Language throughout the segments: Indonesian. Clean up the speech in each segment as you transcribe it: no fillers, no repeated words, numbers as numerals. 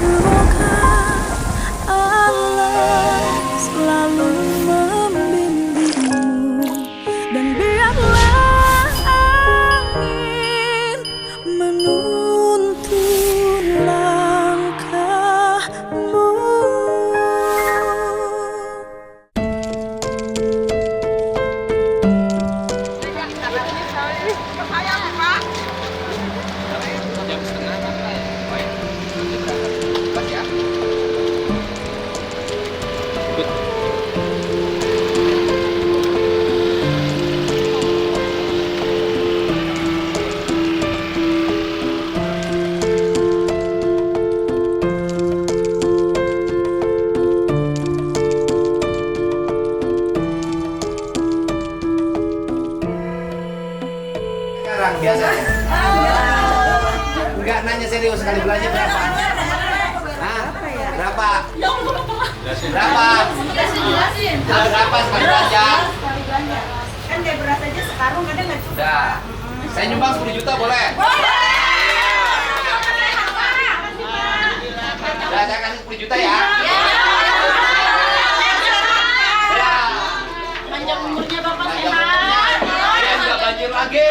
Semoga Allah selalu membimbingmu dan biarlah angin menuntun langkahmu. Sekarang biasanya. Enggak nanya serius, sekali belanja berapa? Hah? Berapa? Berapa? Berapa sekali belanja? Kan kayak beras aja sekarung kadang nggak cukup. Udah. Saya nyumbang 10 juta boleh? Udah, saya kasih 10 juta ya. Panjang umurnya Bapak Nah, sehat. biar nggak banjir lagi.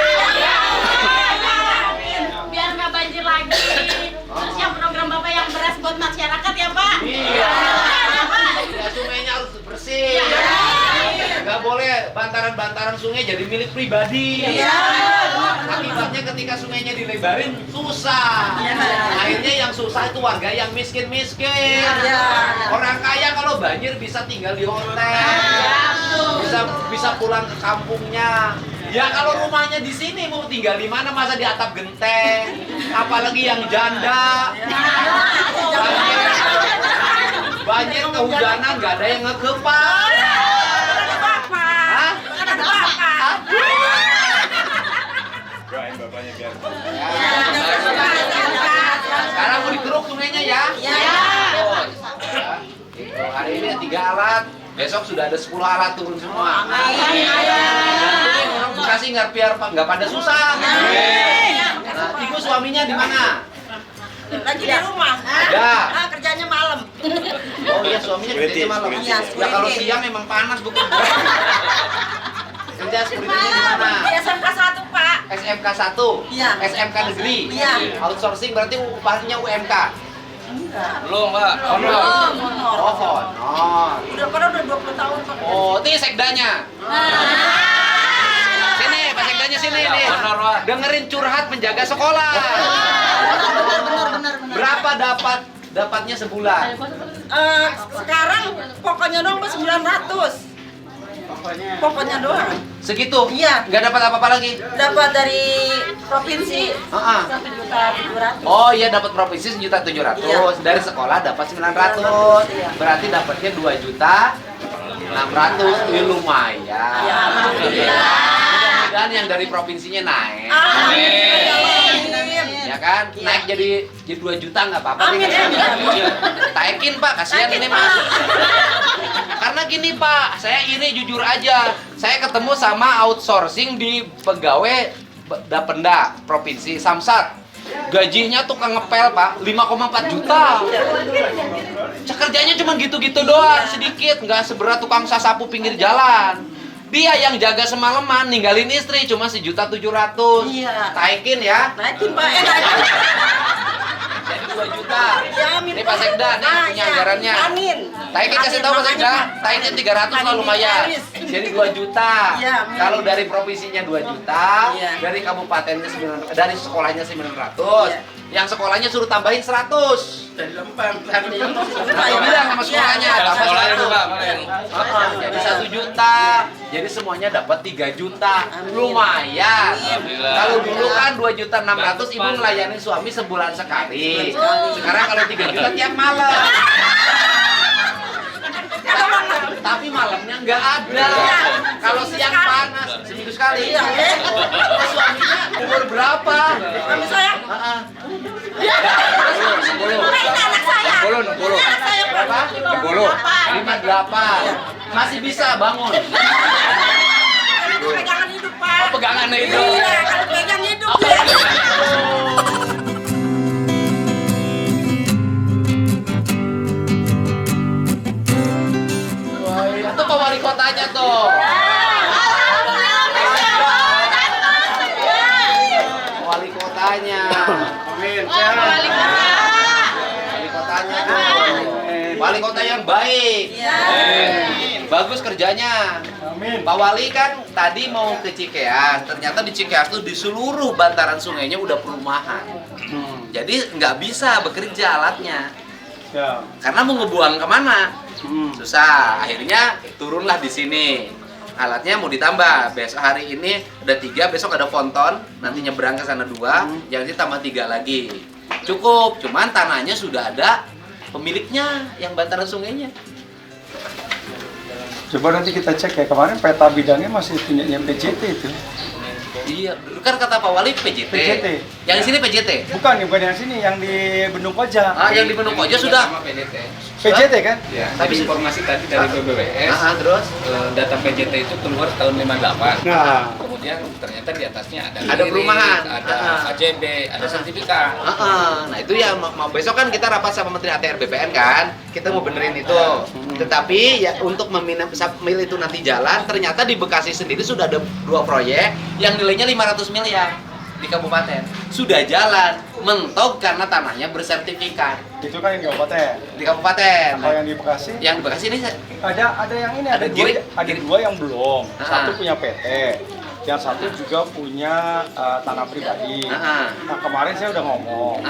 Biar nggak banjir lagi. Terus yang program Bapak yang beras buat masyarakat ya Pak? Iya. Ya, sungainya harus bersih. Nggak boleh bantaran-bantaran sungai jadi milik pribadi. Akibatnya ketika sungainya dilebarin susah. Akhirnya yang susah itu warga yang miskin-miskin. Orang kaya kalau banjir bisa tinggal di hotel. Bisa pulang ke kampungnya. Ya kalau rumahnya di sini mau tinggal di mana, masa di atap genteng? Apalagi yang janda. Banjir kehujanan nggak ada yang ngegepak. Hah? Doain bapaknya biar. Sekarang mau dikeruk sungainya ya? Terus, ya. Itu hari ini 3 alat, besok sudah ada 10 alat turun semua. Orang Bekasi biar nggak pada susah. Nah, ibu suaminya di mana? Lagi di rumah. Ada. Kerjanya malam. Oh iya, suaminya kerja malam. Iya, Ya kalau siang memang panas bukan? Kerja security-nya di mana? Di SMK 1, Pak. SMK 1? Iya. SMK negeri? Iya. Outsourcing berarti upahnya UMK? Belum, Pak. Honor. Oh, honor. Udah 20 tahun, Pak. Oh, ini sekdanya. Sini, Pak Sekdanya sini nih. Dengerin curhat penjaga sekolah. Berapa dapatnya sebulan? Sekarang pokoknya dong 900. Pokoknya doang. Segitu? Iya. Nggak dapat apa-apa lagi? Dapat dari provinsi Heeh. 1.700.000. Oh iya, dapat provinsi 1.700.000. Iya. Dari sekolah dapat 900. Iya. Berarti dapatnya 2.600.000. Ya lumayan. Ya, alhamdulillah. Mudah-mudahan yang dari provinsinya naik. Amin. Ya kan? Iya. Naik jadi 2 juta nggak apa-apa. Amin, deh. amin. Taikin Pak, kasihan ini Mas. Karena gini Pak, saya iri jujur aja. Saya ketemu sama outsourcing di pegawai Dapenda Provinsi Samsat. Gajinya tukang ngepel Pak, 5,4 juta. Kerjanya cuma gitu-gitu doang, sedikit, nggak seberat tukang sasapu pinggir jalan. Dia yang jaga semalaman, ninggalin istri cuma 1.700.000. Iya. Taikin ya. Naikin, Pak. Naikin. Jadi 2 juta. Ya, amin. Ini Pak Sekda nih punya iya. anggarannya. Amin. Taikin kasih tahu Pak Sekda, taikin 300 lah lumayan. Jadi 2 juta. Iya, amin. Kalau dari provinsinya 2 juta, Iya. dari kabupatennya 900, dari sekolahnya 900, Iya. yang sekolahnya suruh tambahin 100. Jadi lempar. Nah, bilang sama sekolahnya, Iya. tambah Sekolahnya 100. juga, kalian. Jadi 1 juta. Jadi semuanya dapat 3 juta. Lumayan. Alhamdulillah. Kalau dulu kan 2.600.000 ibu melayani suami sebulan sekali. Sekarang kalau 3 juta tiap malam. Tapi malamnya nggak ada. Kalau siang panas, seminggu sekali. Iya. Oh, suaminya umur berapa? Suami saya. Heeh. 10. Ini anak saya. 60. Anak saya Berapa? 50. 58. Masih bisa bangun. Pegangan hidup, Pak. Pegangan itu. Iya, kalau pegang hidup ya. Wali kota yang baik. Bagus kerjanya. Pak Wali kan tadi mau ke Cikeas, ternyata di Cikeas tuh di seluruh bantaran sungainya udah perumahan. Jadi nggak bisa bekerja alatnya. Karena mau ngebuang kemana? Susah. Akhirnya turunlah di sini. Alatnya mau ditambah. Besok hari ini udah 3, besok ada ponton, nanti nyebrang ke sana 2, jadi tambah 3 lagi. Cukup. Cuman tanahnya sudah ada pemiliknya yang bantaran sungainya. Coba nanti kita cek ya, kemarin peta bidangnya masih punyanya PJT itu. Iya, kan kata Pak Wali PJT. PJT. Yang di sini PJT. Bukan yang sini, yang di Bendung Koja. Yang di Bendung Koja sudah. PJT. PJT kan? Ya, tapi informasi tadi dari BBWS, Terus data PJT itu keluar tahun 58. Nah. Kemudian ternyata di atasnya ada Ada perumahan. ada AJB, ada sertifikat. Nah itu ya mau besok kan kita rapat sama Menteri ATR BPN kan, kita mau benerin itu. Tetapi ya untuk mil itu nanti jalan, ternyata di Bekasi sendiri sudah ada 2 proyek yang nilainya 500 miliar di kabupaten. Sudah jalan, mentok karena tanahnya bersertifikat. Itu kan yang di kabupaten. Di kabupaten. Kalau yang di Bekasi? Yang di Bekasi ini Ada yang ini, Ada ada 2 yang belum. Ah. Satu punya PT, yang satu juga punya tanah pribadi. Nah kemarin saya udah ngomong,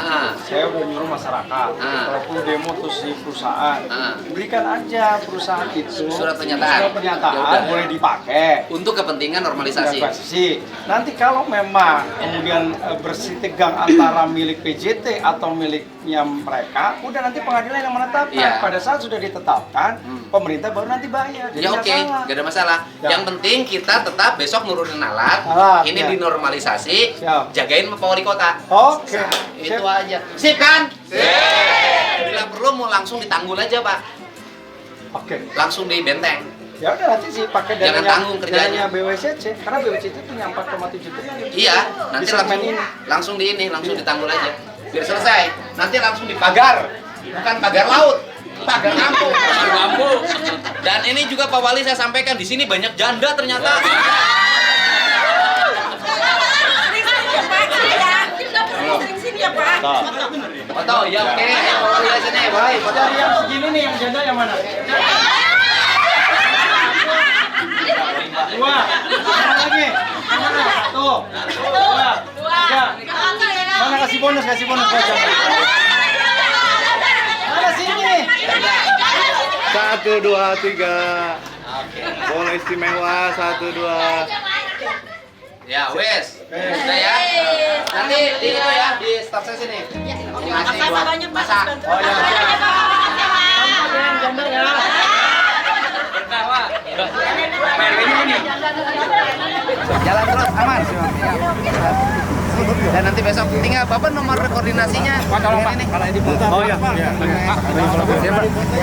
saya udah nyuruh masyarakat, kalau perlu demo terus di perusahaan, berikan aja perusahaan itu Surat pernyataan. pernyataan Ya boleh dipakai. untuk kepentingan normalisasi. Nanti kalau memang kemudian bersitegang antara milik PJT atau miliknya mereka, udah nanti pengadilan yang menetapkan. Iya. Pada saat sudah ditetapkan, pemerintah baru nanti bayar. Jadi Ya nggak oke, salah. gak ada masalah. Ya. Yang penting kita tetap besok nurunin alat, ini ya. dinormalisasi, Siap. jagain Pak Wali Kota. Oke. Itu Sip. aja. Sip kan? Sip. Bila perlu mau langsung ditanggul aja Pak, Oke. langsung di benteng. Ya udah nanti sih pakai Jangan dananya, tanggung kerjanya. dananya BWCC, karena BWCC punya 4,7 triliun. Iya, nanti Di segmen langsung ini. langsung di ini, langsung ditanggul aja. Biar selesai. Nanti langsung dipagar, bukan pagar laut, pagar kampung. Dan ini juga Pak Wali saya sampaikan di sini banyak janda ternyata. Sini ya Pak. Foto, ya oke. Pak Wali di sini, Wali. Foto. Dari yang segini nih, yang janda yang mana? 2. Mana lagi? Mana? 1, 2, 3. Mana kasih bonus buat janda? Mana sini? 1, 2, 3. Bola istimewa 1, 2. Ya, wes. Sudah ya. Nanti di itu ya, di staff saya sini. Makasih banyak Pak. Masak. Oh ya. Yang janda ya. Jalan terus aman. Dan nanti besok tinggal Bapak nomor koordinasinya. Ini. Oh iya.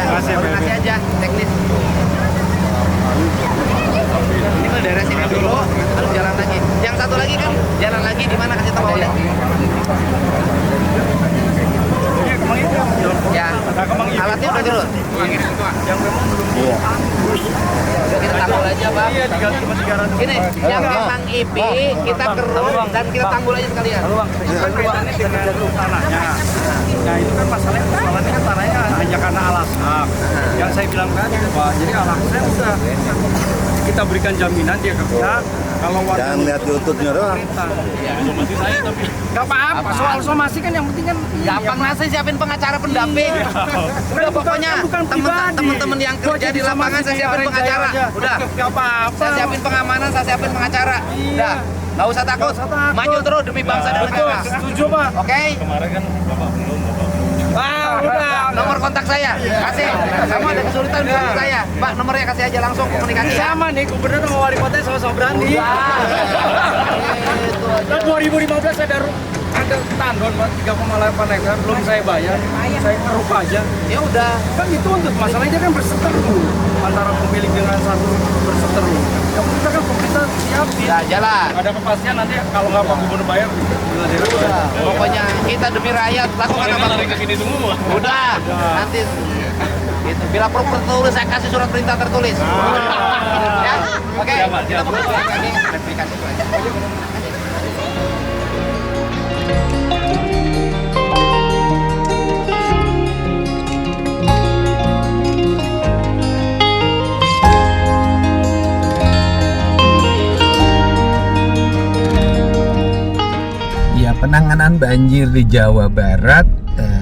Koordinasi aja teknis. Ini mau daerah sini dulu, terus jalan lagi. Yang satu lagi kan jalan lagi di mana kasih tahu Pak Wali. Ya, alatnya udah turun. Udah kita tanggul aja Pak. Ini yang memang IP kita keruk dan kita tanggul aja sekalian. Kaitannya dengan tanahnya. Nah itu kan masalahnya kan tanahnya hanya karena alasan. Yang saya bilang tadi Pak, jadi alasannya udah kita berikan jaminan dia kerja. Kalau waktu Jangan lihat YouTube-nya doang. Gak apa-apa, soal somasi kan yang penting kan Gampang nasi siapin pengacara pendamping. Udah pokoknya teman-teman yang kerja di lapangan saya siapin pengacara. Udah. Gak apa-apa. Saya siapin pengamanan, saya siapin pengacara. Udah. Nggak usah takut. Maju terus demi bangsa dan Betul, negara. setuju Pak. Oke? Udah. Nomor kontak saya. Kasih. Kamu ada kesulitan di saya. Pak, nomornya kasih aja langsung komunikasi. Ya. Sama nih, gubernur sama wali kota sama-sama berani. Dan 2015 ada tandon Pak, 3,8 hektar belum saya bayar. Saya keruk aja. Ya udah. Kan itu untuk masalahnya kan berseteru antara pemilik dengan satu berseteru. Yang kita kan pemerintah siapin. Ya jalan. Ada kepastian nanti kalau nggak Pak Gubernur bayar, Udah. Pokoknya kita demi rakyat lakukan apa? Udah. Nanti gitu. Bila perlu tertulis saya kasih surat perintah tertulis. Ya. Oke. Kita berdoa lagi dan berikan itu aja. banjir di Jawa Barat,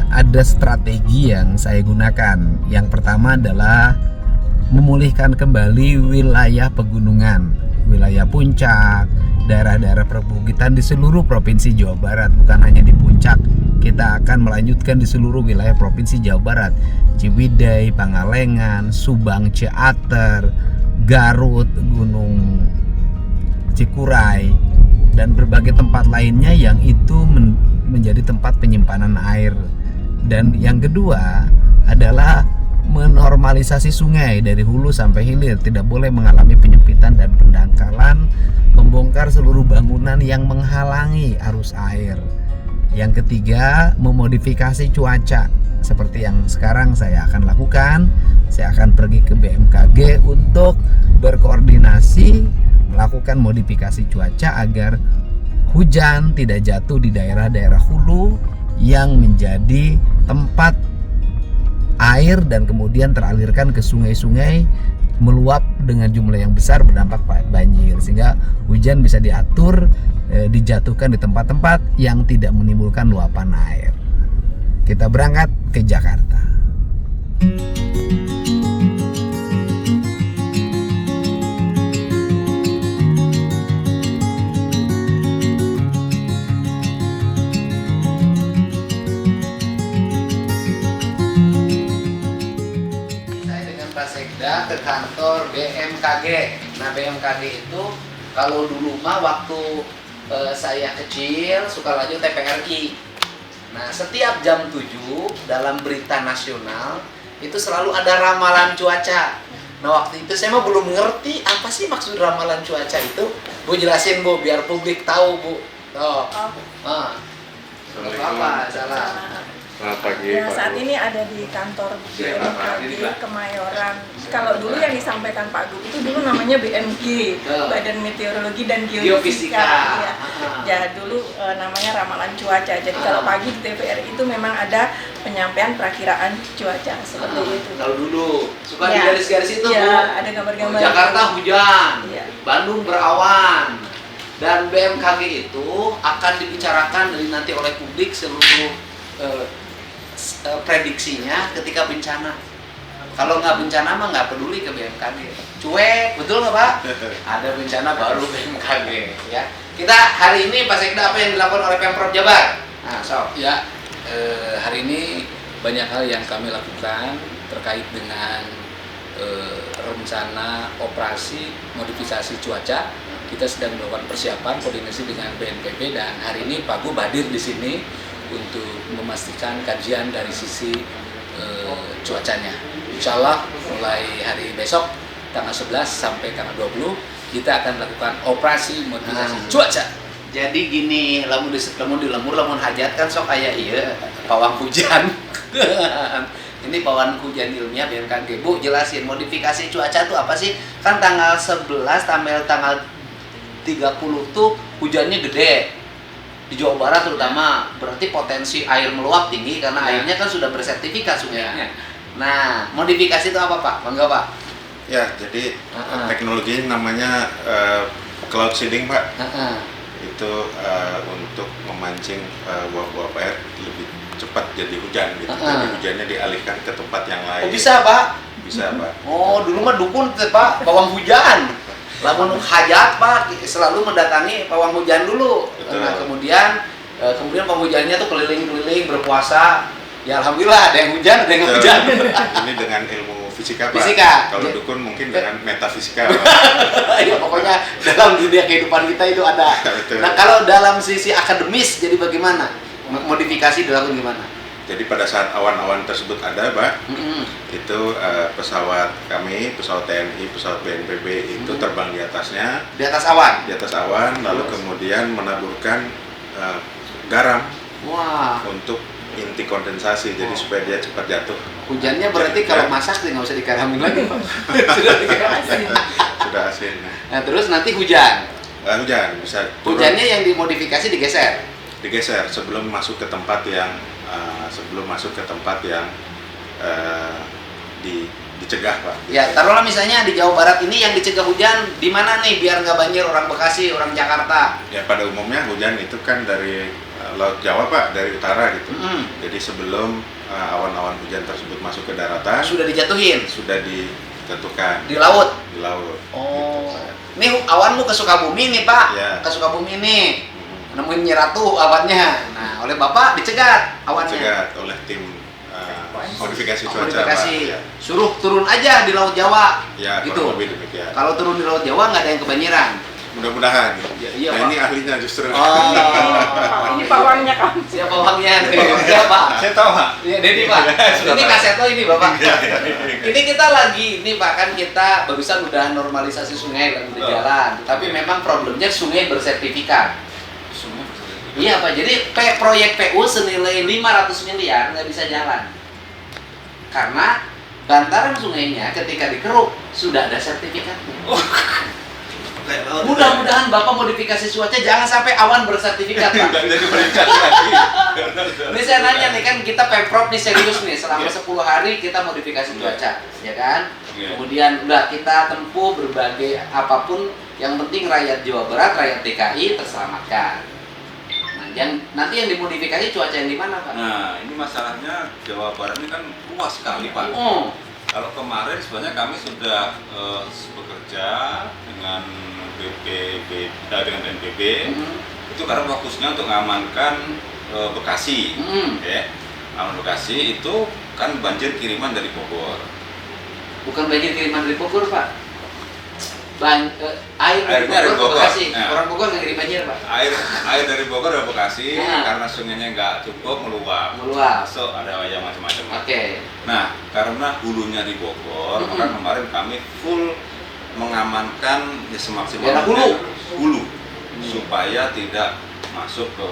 ada strategi yang saya gunakan. Yang pertama adalah memulihkan kembali wilayah pegunungan, wilayah puncak, daerah-daerah perbukitan di seluruh provinsi Jawa Barat, bukan hanya di puncak. Kita akan melanjutkan di seluruh wilayah provinsi Jawa Barat, Ciwidey, Pangalengan, Subang, Ciater, Garut, Gunung Cikuray, dan berbagai tempat lainnya yang itu menjadi tempat penyimpanan air. Dan yang kedua adalah menormalisasi sungai dari hulu sampai hilir, tidak boleh mengalami penyempitan dan pendangkalan, membongkar seluruh bangunan yang menghalangi arus air. Yang ketiga, memodifikasi cuaca seperti yang sekarang saya akan lakukan. Saya akan pergi ke BMKG untuk berkoordinasi melakukan modifikasi cuaca agar hujan tidak jatuh di daerah-daerah hulu yang menjadi tempat air dan kemudian teralirkan ke sungai-sungai, meluap dengan jumlah yang besar, berdampak banjir, sehingga hujan bisa diatur, dijatuhkan di tempat-tempat yang tidak menimbulkan luapan air. Kita berangkat ke Jakarta. Ke kantor BMKG. Nah, BMKG itu kalau dulu mah waktu saya kecil suka lanjut TVRI. Nah, setiap jam 7 dalam berita nasional itu selalu ada ramalan cuaca. Nah, waktu itu saya mah belum ngerti apa sih maksud ramalan cuaca itu. Bu jelasin, Bu, biar publik tahu, Bu. Oh. Apa? Salah. Selamat pagi, Ya, Pak saat Gu. ini ada di kantor BMKG Kemayoran. Kalau dulu yang disampaikan Pak Gu itu dulu namanya BMG, Badan Meteorologi dan Geofisika. Ya. Ya, dulu namanya ramalan cuaca. Jadi kalau pagi di TVRI itu memang ada penyampaian perakiraan cuaca seperti itu. Kalau dulu suka Ya. di garis-garis itu, Ya, Bu. ada gambar-gambar. Jakarta hujan, Ya. Bandung berawan. Dan BMKG itu akan dibicarakan nanti oleh publik seluruh prediksinya ketika bencana. Kalau nggak bencana mah nggak peduli ke BMKG, cuek, betul nggak Pak? Ada bencana baru BMKG, ya. Kita hari ini Pak Sekda, apa yang dilakukan oleh Pemprov Jabar? Nah, Ya, hari ini banyak hal yang kami lakukan terkait dengan rencana operasi modifikasi cuaca. Kita sedang melakukan persiapan koordinasi dengan BNPB, dan hari ini Pak Gu hadir di sini untuk memastikan kajian dari sisi cuacanya. Insya Allah mulai hari besok tanggal 11 sampai tanggal 20 kita akan melakukan operasi modifikasi cuaca. Jadi gini, lamun di lemur lamun hajat kan sok aya ieu pawang hujan. Ini pawang hujan ilmiah BMKG. Bu, jelasin modifikasi cuaca itu apa sih? Kan tanggal 11 sampai tanggal 30 tuh hujannya gede. Di Jawa Barat terutama, berarti potensi air meluap tinggi karena airnya kan sudah bersertifikat sungainya. Nah, modifikasi itu apa Pak? Bangga Pak? Ya, jadi teknologi namanya cloud seeding, Pak. Itu untuk memancing uap-uap air lebih cepat jadi hujan gitu. Jadi hujannya dialihkan ke tempat yang lain. Oh, bisa Pak? Bisa, Pak. Oh, dulu mah dukun tuh, Pak, pawang hujan. Lamun hajat Pak selalu mendatangi pawang hujan dulu. Betul. Nah, kemudian pawang hujannya tuh keliling-keliling berpuasa. Ya alhamdulillah ada yang hujan, ada yang nggak hujan. Ini dengan ilmu fisika, Pak. Fisika. Kalau dukun mungkin dengan metafisika, Pak. Ya pokoknya dalam dunia kehidupan kita itu ada. Betul. Nah, kalau dalam sisi akademis jadi bagaimana? Modifikasi dilakukan gimana? Jadi pada saat awan-awan tersebut ada, Pak, itu pesawat kami, pesawat TNI, pesawat BNPB itu terbang di atasnya. Di atas awan. Di atas awan, lalu kemudian menaburkan garam Wah. untuk inti kondensasi, jadi supaya dia cepat jatuh. Hujannya berarti Jadi, kalau ya. masak nggak usah dikaramin lagi Pak. Sudah dikaramin. Sudah asin. Nah terus nanti hujan. Hujan bisa turun, Hujannya yang dimodifikasi digeser. digeser sebelum masuk ke tempat yang dicegah, Pak. Ya taruhlah misalnya di Jawa Barat ini yang dicegah hujan di mana nih biar nggak banjir orang Bekasi, orang Jakarta. Ya pada umumnya hujan itu kan dari Laut Jawa Pak, dari utara gitu. Jadi sebelum awan-awan hujan tersebut masuk ke daratan Sudah dijatuhin? sudah dijatuhkan Di laut? di laut. Oh. Gitu, Pak. Ini awanmu ke Sukabumi nih Pak, Iya. ke Sukabumi nih. Nemuin Nyi Ratu awannya. Nah, oleh Bapak dicegat awannya. Dicegat oleh tim modifikasi cuaca Modifikasi. Pak. Ya. Suruh turun aja di Laut Jawa. Ya, gitu. kurang lebih demikian. Kalau turun di Laut Jawa nggak ada yang kebanjiran. Mudah-mudahan. Ya, iya, Nah, Pak. ini ahlinya justru. Oh. Ini pawangnya kamu. Siapa pawangnya? Siapa? Saya tahu, Pak. Iya, Dedi Pak. Ini kasetnya ini Bapak. Ini kita lagi, ini Pak, kan kita barusan udah normalisasi sungai lagi berjalan. Tapi memang problemnya sungai bersertifikat. Iya Pak, jadi proyek PU senilai 500 miliar nggak bisa jalan. Karena bantaran sungainya ketika dikeruk sudah ada sertifikatnya. Mudah-mudahan Bapak modifikasi cuaca jangan sampai awan bersertifikat Pak. Ini saya nanya nih, kan kita Pemprov nih serius nih, selama 10 hari kita modifikasi cuaca, ya kan? Kemudian udah kita tempuh berbagai apapun, yang penting rakyat Jawa Barat, rakyat DKI terselamatkan. Nanti yang dimodifikasi cuaca yang di mana Pak? Nah, ini masalahnya Jawa Barat ini kan luas sekali Pak. Kalau kemarin sebenarnya kami sudah bekerja dengan dengan BNPB, itu karena fokusnya untuk mengamankan Bekasi, ya. Aman Bekasi itu kan banjir kiriman dari Bogor. Bukan banjir kiriman dari Bogor Pak. Air dari Airnya Bogor ke Bekasi. Nah. Orang Bogor nggak kirim banjir Pak. Air dari Bogor ke Bekasi Nah. karena sungainya nggak cukup meluap. So ada yang macam-macam. Oke. Nah, karena hulunya di Bogor, maka kemarin kami full mengamankan ya semaksimal hulu supaya tidak masuk ke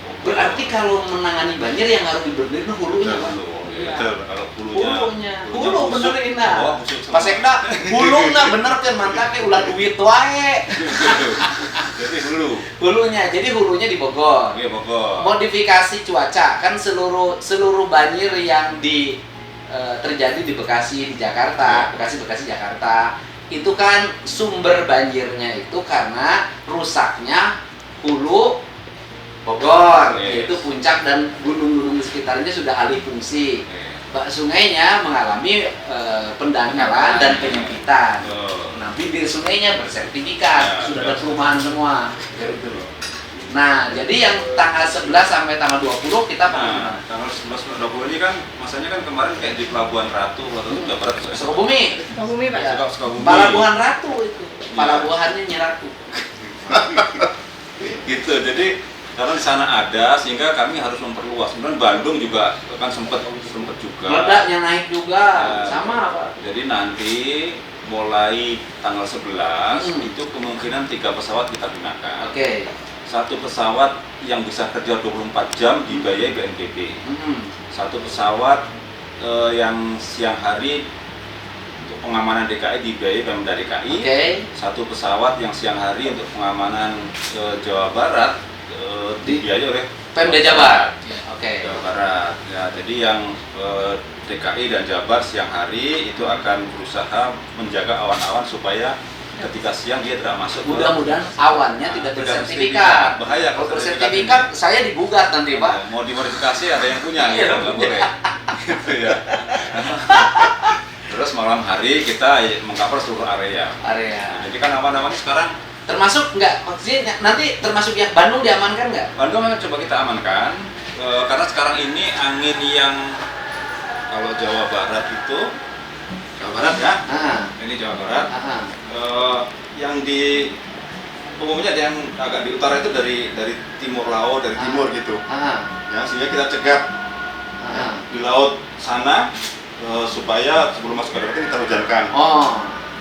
Bogor. Berarti kalau menangani banjir yang harus dibenerin hulunya Pak. Betul, kalau Hulu benerin nah. busuk Pas Sekda, hulu nah bener kan mantapnya ulah duit wae. Jadi Hulunya, jadi hulunya di Bogor. Iya, Bogor. Modifikasi cuaca kan seluruh banjir yang terjadi di Bekasi, di Jakarta, Bekasi Jakarta, itu kan sumber banjirnya itu karena rusaknya hulu Bogor, yaitu puncak dan gunung-gunung di sekitarnya sudah alih fungsi. Sungainya mengalami pendangkalan dan penyempitan. Nah, bibir sungainya bersertifikat, sudah ada perumahan semua. Nah, jadi yang tanggal 11 sampai tanggal 20 kita Nah, tanggal 11 sampai 20 ini kan masanya kan kemarin kayak di Pelabuhan Ratu atau Jawa Barat. Sukabumi. Sukabumi Pak. Ya, Sukabumi. Pelabuhan Ratu itu. Pelabuhannya Nyi Ratu. Gitu. Jadi karena di sana ada sehingga kami harus memperluas. Kemudian Bandung juga kan sempat juga. Meledaknya naik juga. Sama Pak. Jadi nanti mulai tanggal 11 itu kemungkinan 3 pesawat kita gunakan. Oke. Satu pesawat yang bisa kerja 24 jam dibiayai BNPB. Satu pesawat yang siang hari untuk pengamanan DKI dibiayai Pemda DKI. Satu pesawat yang siang hari untuk pengamanan Jawa Barat dibiayai oleh Pemda Jabar. Jawa Barat. Ya, jadi yang DKI dan Jabar siang hari itu akan berusaha menjaga awan-awan supaya ketika siang dia tidak masuk. Mudah-mudahan awannya tidak bersertifikat. Bahaya kalau bersertifikat saya digugat nanti Pak. Mau dimodifikasi ada yang punya, ya nggak boleh. Gitu ya. Terus malam hari kita mengcover seluruh area. Nah, jadi kan awan-awan sekarang termasuk nggak, maksudnya nanti termasuk yang Bandung diamankan nggak? Bandung memang coba kita amankan karena sekarang ini angin yang kalau Jawa Barat itu Jawa Barat ya, ini Jawa Barat. Yang di umumnya yang agak di utara itu dari timur laut, dari timur gitu. Ya, sehingga kita cegat di laut sana supaya sebelum masuk ke darat kita hujankan.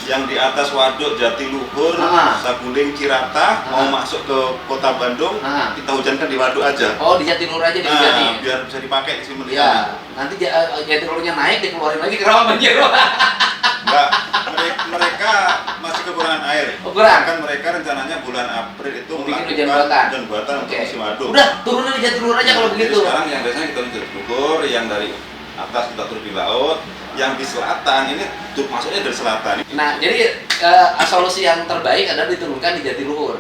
Yang di atas waduk Jatiluhur, Saguling, Cirata mau masuk ke kota Bandung, kita hujankan di waduk aja. Oh, di Jatiluhur aja dihujani. Biar bisa dipakai di sini. Ya, nanti Jatiluhurnya naik dikeluarin lagi ke rawa banjir. Enggak, mereka masih kekurangan air. Kan mereka rencananya bulan April itu bikin hujan buatan untuk musim waduk. Udah, turunan di Jatiluhur aja kalau begitu. Sekarang yang biasanya kita di Jatiluhur, yang dari atas kita turun di laut, yang di selatan ini masuknya dari selatan. Nah, jadi solusi yang terbaik adalah diturunkan di Jatiluhur.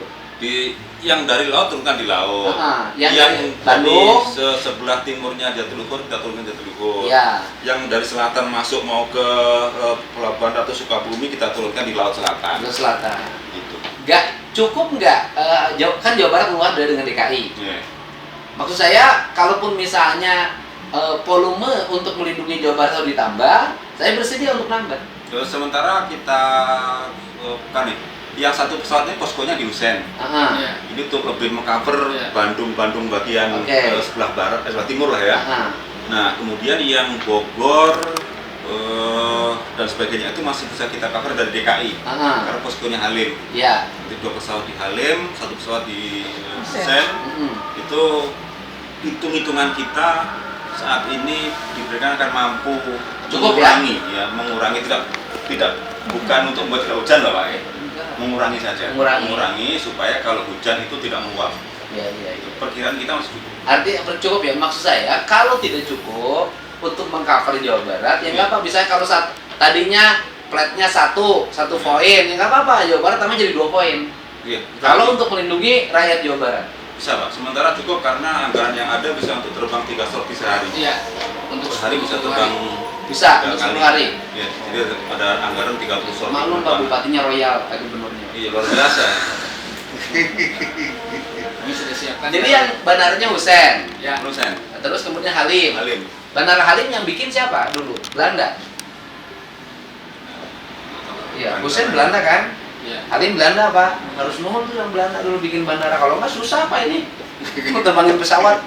yang dari laut turunkan di laut. Yang dari Bandung sebelah timurnya Jatiluhur kita turunkan Jatiluhur. ya. Yang dari selatan masuk mau ke Pelabuhan Ratu Sukabumi kita turunkan di Laut Selatan. Laut Selatan. Gitu. Cukup nggak? Kan Jawa Barat luas dari dengan DKI. Yeah. Maksud saya, kalaupun misalnya volume untuk melindungi Jawa Barat harus ditambah, saya bersedia untuk nambah. Sementara kita kan nih, yang satu pesawat ini poskonya di Usen. Ini tuh lebih mengcover Bandung bagian sebelah barat, sebelah timur lah ya. Nah, kemudian yang Bogor dan sebagainya itu masih bisa kita cover dari DKI karena poskonya Halim. Jadi 2 pesawat di Halim, 1 pesawat di Usen. Itu hitung-hitungan kita saat ini diberikan akan mampu mengurangi tidak bukan untuk membuat tidak hujan loh Pak ya. Mengurangi saja. Mengurangi supaya kalau hujan itu tidak meluap. Perkiraan kita masih cukup. Artinya cukup ya, maksud saya kalau tidak cukup untuk mengcover Jawa Barat ya nggak apa, bisa kalau tadinya platnya satu poin ya nggak apa-apa, Jawa Barat tambah jadi 2 poin. Kalau untuk melindungi rakyat Jawa Barat bisa Pak, sementara cukup karena anggaran yang ada bisa untuk terbang 3 sorti sehari. Untuk sehari bisa terbang bisa untuk 10 hari. Jadi ada anggaran 30 sorti. Maklum Pak Bupatinya royal, Pak Gubernurnya. Iya, luar biasa. Kami sudah siapkan. Jadi yang bandaranya Usen. Usen. Terus kemudian Halim. Bandara Halim yang bikin siapa dulu? Belanda. Iya, Usen Belanda kan? Halim Belanda Pak. Harus nuhun tuh yang Belanda dulu bikin bandara. Kalau nggak susah Pak ini. Mau terbangin pesawat.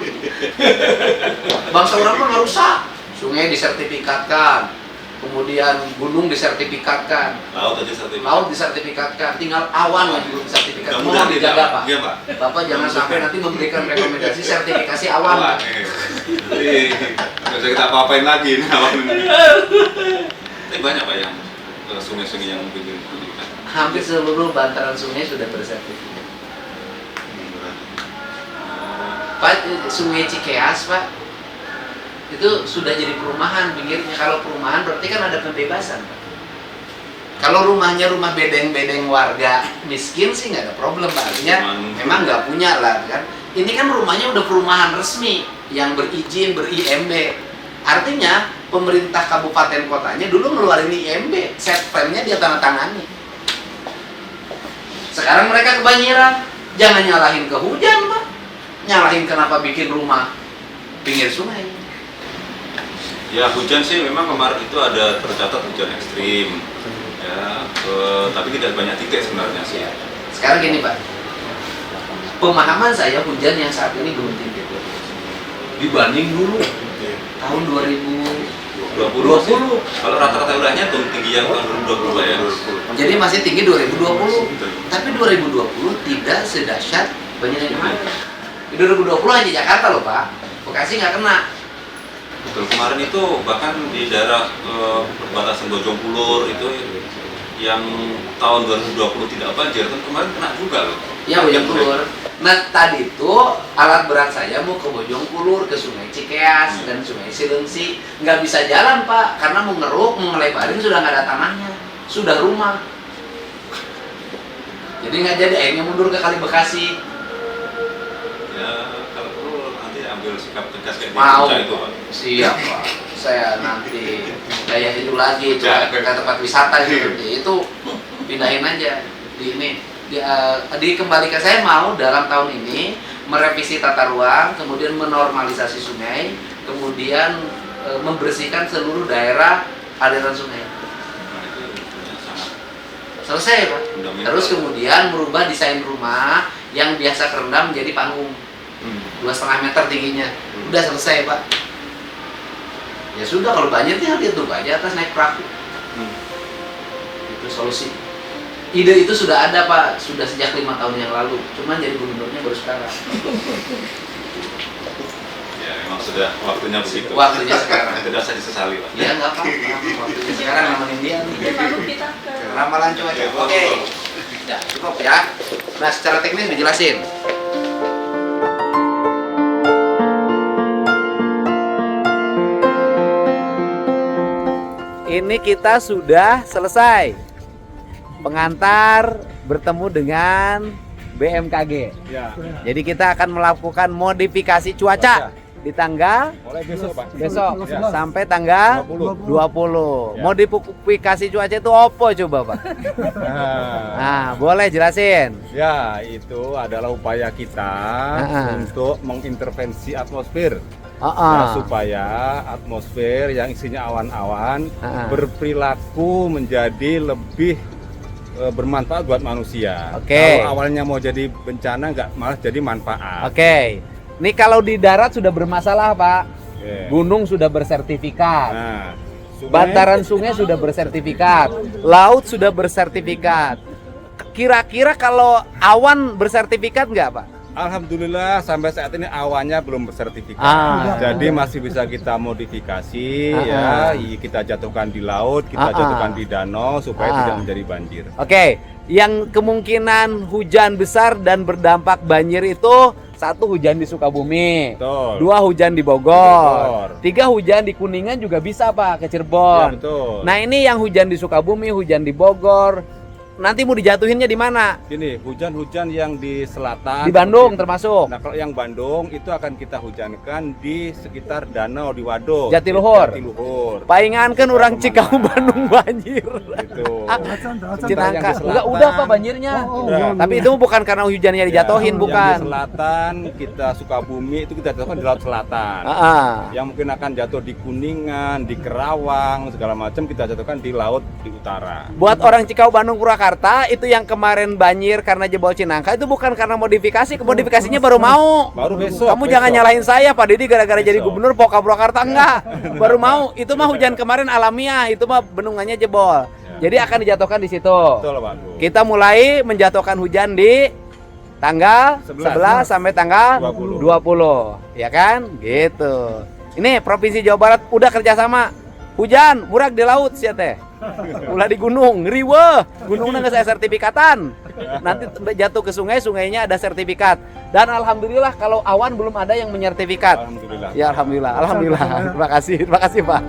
Bangsa orang mah nggak rusak. Sungai disertifikatkan. Kemudian gunung disertifikatkan, laut disertifikatkan, tinggal awan yang belum disertifikatkan. Mohon dijaga Pak. Iya, Pak. Bapak jangan sampai nanti memberikan rekomendasi sertifikasi awan. Nggak bisa kita apa-apain lagi. Tapi banyak Pak yang sungai-sungai yang bikin. Hampir seluruh bantaran sungai sudah bersertifikat. Pak, Sungai Cikeas Pak, itu sudah jadi perumahan pinggirnya. Kalau perumahan berarti kan ada pembebasan Pak. Kalau rumahnya rumah bedeng-bedeng warga miskin sih nggak ada problem Pak. Artinya memang nggak punya lah kan. Ini kan rumahnya udah perumahan resmi yang berizin, ber-IMB. Artinya pemerintah kabupaten kotanya dulu ngeluarin IMB, set plan-nya dia tanda tangani. Sekarang mereka kebanjiran. Jangan nyalahin ke hujan Pak. Nyalahin kenapa bikin rumah pinggir sungai. Ya hujan sih memang kemarin itu ada tercatat hujan ekstrim, ya, tapi tidak banyak titik sebenarnya sih. Sekarang gini Pak, pemahaman saya hujan yang saat ini belum tinggi dibanding dulu tahun 2020. Kalau rata-rata udahnya tuh tinggi yang tahun 2020 ya. Jadi masih tinggi 2020, tapi 2020 tidak sedahsyat banjir yang kemarin. Di 2020 hanya Jakarta loh Pak, Bekasi nggak kena. Betul, kemarin itu bahkan di daerah perbatasan Bojong Kulur itu yang tahun 2020 tidak banjir, kan kemarin kena juga loh. Ya Bojong Kulur. Nah tadi itu alat berat saya mau ke Bojong Kulur, ke Sungai Cikeas dan Sungai Cilengsi, nggak bisa jalan Pak, karena mau ngeruk, mau ngelebarin sudah nggak ada tanahnya, sudah rumah. Jadi nggak jadi, akhirnya mundur ke Kali Bekasi. Ya kalau perlu nanti ambil sikap tegas kayak Mau itu Pak. Siap Pak, saya nanti kayak itu lagi itu ke tempat wisata itu pindahin aja di ini dikembalikan. Saya mau dalam tahun ini merevisi tata ruang, kemudian menormalisasi sungai, kemudian membersihkan seluruh daerah aliran sungai. Selesai Pak. Terus kemudian merubah desain rumah yang biasa kerendam menjadi panggung 2,5 meter tingginya. Udah selesai Pak. Ya sudah, kalau banjir tinggal dia tunggu aja atas naik perahu. Itu solusi. Ide itu sudah ada Pak, sudah sejak 5 tahun yang lalu. Cuman jadi gubernurnya baru sekarang. Ya memang sudah waktunya begitu. Waktunya sekarang. Tidak usah disesali Pak. Ya nggak apa-apa. Waktunya sekarang nemenin dia nih. Lalu kita ke Ramalan cuaca. Oke. Ya, cukup ya. Nah, secara teknis dijelasin. Ini kita sudah selesai. Pengantar bertemu dengan BMKG. Ya. Jadi kita akan melakukan modifikasi cuaca di tanggal Mulai besok, Pak. besok Ya. sampai tanggal 20. Ya. Modifikasi cuaca itu apa coba, Pak? Nah, boleh jelasin. Ya, itu adalah upaya kita untuk mengintervensi atmosfer. Ya, supaya atmosfer yang isinya awan-awan berperilaku menjadi lebih bermanfaat buat manusia. Oke. Kalau awalnya mau jadi bencana, nggak malah jadi manfaat. Oke. Ini kalau di darat sudah bermasalah, Pak. Oke. Gunung sudah bersertifikat. Nah, Bantaran sungai sudah bersertifikat. Laut sudah bersertifikat. Kira-kira kalau awan bersertifikat nggak, Pak? Alhamdulillah sampai saat ini awannya belum bersertifikat. Jadi masih bisa kita modifikasi ya, kita jatuhkan di laut, kita jatuhkan di danau supaya tidak menjadi banjir. Oke, yang kemungkinan hujan besar dan berdampak banjir itu 1 hujan di Sukabumi, Betul. 2 hujan di Bogor, 3 hujan di Kuningan juga bisa, Pak, ke Cirebon. Ya, betul. Nah, ini yang hujan di Sukabumi, hujan di Bogor. Nanti mau dijatuhinnya di mana? Gini, hujan-hujan yang di selatan Di Bandung termasuk. Nah, kalau yang Bandung itu akan kita hujankan di sekitar danau di Waduk. Jatiluhur. Jatiluhur. Paingankan orang Cikamu Bandung banjir. Itu. Cinangka. Enggak udah Pak banjirnya. Tapi itu bukan karena hujannya dijatuhin, bukan. Yang di selatan kita Sukabumi itu kita jatuhkan di laut selatan. Yang mungkin akan jatuh di Kuningan, di Kerawang, segala macam kita jatuhkan di laut di utara. Buat orang Cikau Bandung Purwakarta itu yang kemarin banjir karena jebol Cinangka itu bukan karena modifikasi, modifikasinya baru mau. Baru besok. Kamu jangan nyalahin saya Pak Didi gara-gara jadi gubernur Poka Purwakarta, enggak. Baru mau. Itu mah hujan kemarin alamiah, itu mah bendungannya jebol. Jadi akan dijatuhkan di situ. Betul, Pak. Kita mulai menjatuhkan hujan di tanggal 11 sampai tanggal 20. Ya kan? Gitu. Ini Provinsi Jawa Barat udah kerjasama. Hujan, murag di laut sih teh. Ulah di gunung, riweuh. Gunungnya nggak saya sertifikatan. Nanti jatuh ke sungai, sungainya ada sertifikat. Dan alhamdulillah kalau awan belum ada yang menyertifikat. Alhamdulillah. Ya alhamdulillah, alhamdulillah. Terima kasih Pak.